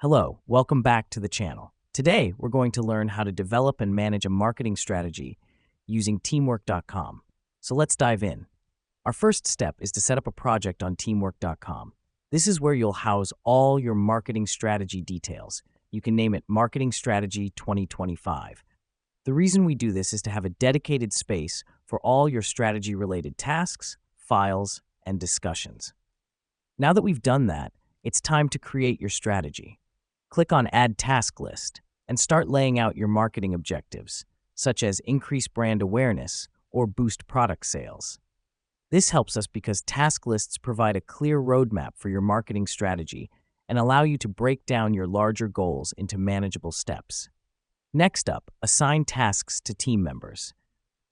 Hello, welcome back to the channel. Today, we're going to learn how to develop and manage a marketing strategy using teamwork.com. So let's dive in. Our first step is to set up a project on teamwork.com. This is where you'll house all your marketing strategy details. You can name it Marketing Strategy 2025. The reason we do this is to have a dedicated space for all your strategy-related tasks, files, and discussions. Now that we've done that, it's time to create your strategy. Click on Add Task List and start laying out your marketing objectives, such as increase brand awareness or boost product sales. This helps us because task lists provide a clear roadmap for your marketing strategy and allow you to break down your larger goals into manageable steps. Next up, assign tasks to team members.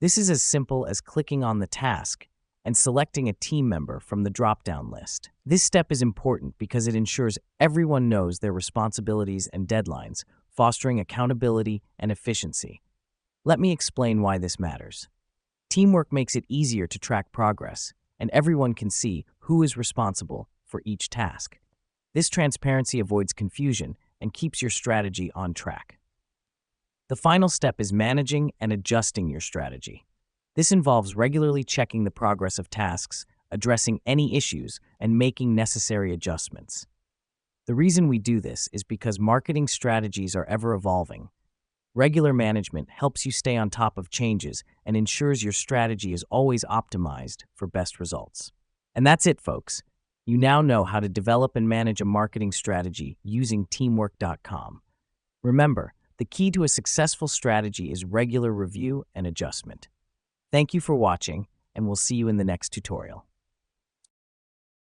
This is as simple as clicking on the task and selecting a team member from the drop-down list. This step is important because it ensures everyone knows their responsibilities and deadlines, fostering accountability and efficiency. Let me explain why this matters. Teamwork makes it easier to track progress, and everyone can see who is responsible for each task. This transparency avoids confusion and keeps your strategy on track. The final step is managing and adjusting your strategy. This involves regularly checking the progress of tasks, addressing any issues, and making necessary adjustments. The reason we do this is because marketing strategies are ever evolving. Regular management helps you stay on top of changes and ensures your strategy is always optimized for best results. And that's it, folks. You now know how to develop and manage a marketing strategy using teamwork.com. Remember, the key to a successful strategy is regular review and adjustment. Thank you for watching, and we'll see you in the next tutorial.